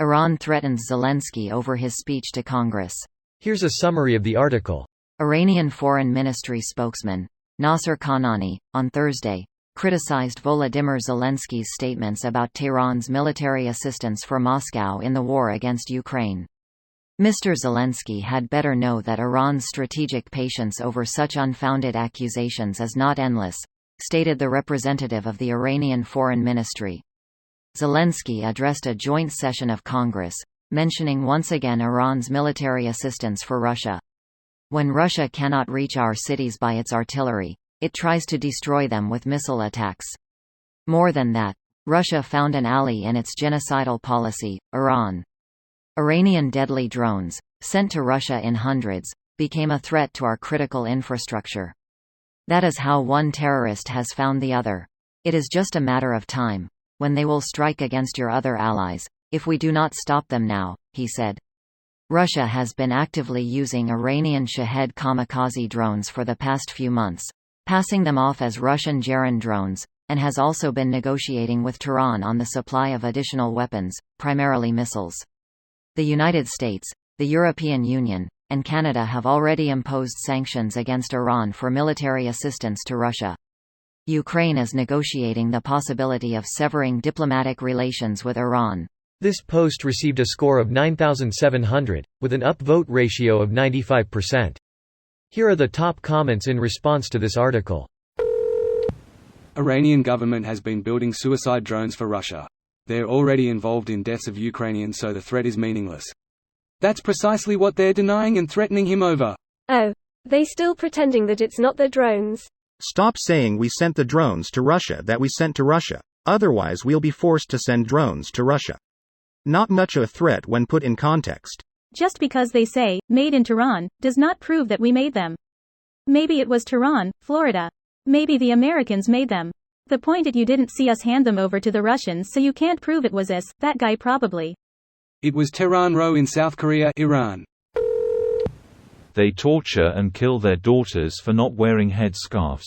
Iran threatens Zelenskyy over his speech to Congress. Here's a summary of the article. Iranian Foreign Ministry spokesman Nasser Kanani, on Thursday, criticized Volodymyr Zelensky's statements about Tehran's military assistance for Moscow in the war against Ukraine. Mr. Zelenskyy had better know that Iran's strategic patience over such unfounded accusations is not endless, stated the representative of the Iranian Foreign Ministry. Zelenskyy addressed a joint session of Congress, mentioning once again Iran's military assistance for Russia. When Russia cannot reach our cities by its artillery, it tries to destroy them with missile attacks. More than that, Russia found an ally in its genocidal policy, Iran. Iranian deadly drones, sent to Russia in hundreds, became a threat to our critical infrastructure. That is how one terrorist has found the other. It is just a matter of time, when they will strike against your other allies, if we do not stop them now, he said. Russia has been actively using Iranian Shahed kamikaze drones for the past few months, passing them off as Russian Geran drones, and has also been negotiating with Tehran on the supply of additional weapons, primarily missiles. The United States, the European Union, and Canada have already imposed sanctions against Iran for military assistance to Russia. Ukraine is negotiating the possibility of severing diplomatic relations with Iran. This post received a score of 9,700, with an upvote ratio of 95%. Here are the top comments in response to this article. Iranian government has been building suicide drones for Russia. They're already involved in deaths of Ukrainians, so the threat is meaningless. That's precisely what they're denying and threatening him over. Oh, they still pretending that it's not their drones. Stop saying we sent the drones to Russia that we sent to Russia. Otherwise we'll be forced to send drones to Russia. Not much a threat when put in context. Just because they say, made in Tehran, does not prove that we made them. Maybe it was Tehran, Florida. Maybe the Americans made them. The point is you didn't see us hand them over to the Russians, so you can't prove it was us, that guy probably. It was Tehran Row in South Korea, Iran. They torture and kill their daughters for not wearing headscarves.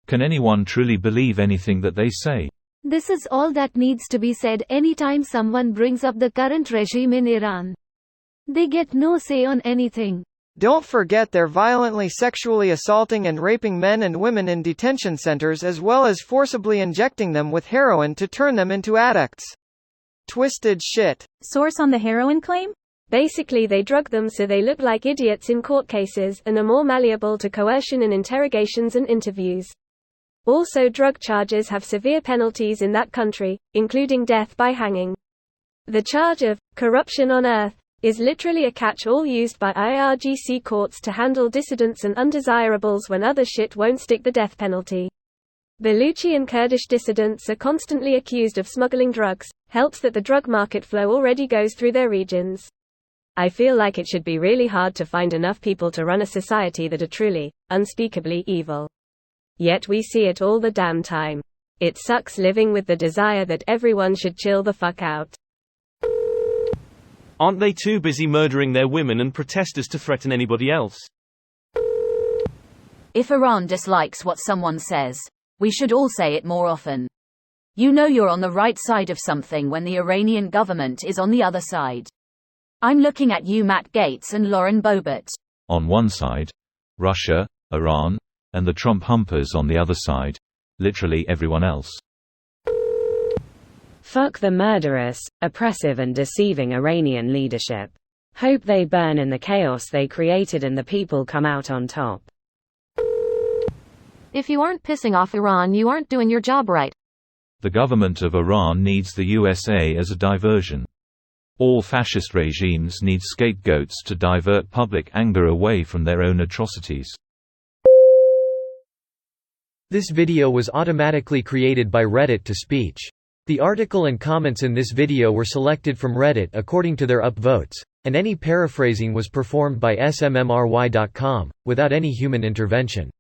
Can anyone truly believe anything that they say? This is all that needs to be said anytime someone brings up the current regime in Iran. They get no say on anything. Don't forget they're violently sexually assaulting and raping men and women in detention centers, as well as forcibly injecting them with heroin to turn them into addicts. Twisted shit. Source on the heroin claim? Basically they drug them so they look like idiots in court cases and are more malleable to coercion in interrogations and interviews. Also, drug charges have severe penalties in that country, including death by hanging. The charge of corruption on earth is literally a catch-all used by IRGC courts to handle dissidents and undesirables when other shit won't stick the death penalty. Baluchi and Kurdish dissidents are constantly accused of smuggling drugs, helps that the drug market flow already goes through their regions. I feel like it should be really hard to find enough people to run a society that are truly, unspeakably evil. Yet we see it all the damn time. It sucks living with the desire that everyone should chill the fuck out. Aren't they too busy murdering their women and protesters to threaten anybody else? If Iran dislikes what someone says, we should all say it more often. You know you're on the right side of something when the Iranian government is on the other side. I'm looking at you, Matt Gaetz and Lauren Boebert. On one side, Russia, Iran, and the Trump humpers on the other side. Literally everyone else. Fuck the murderous, oppressive and deceiving Iranian leadership. Hope they burn in the chaos they created and the people come out on top. If you aren't pissing off Iran, you aren't doing your job right. The government of Iran needs the USA as a diversion. All fascist regimes need scapegoats to divert public anger away from their own atrocities. This video was automatically created by Reddit to speech. The article and comments in this video were selected from Reddit according to their upvotes, and any paraphrasing was performed by smmry.com, without any human intervention.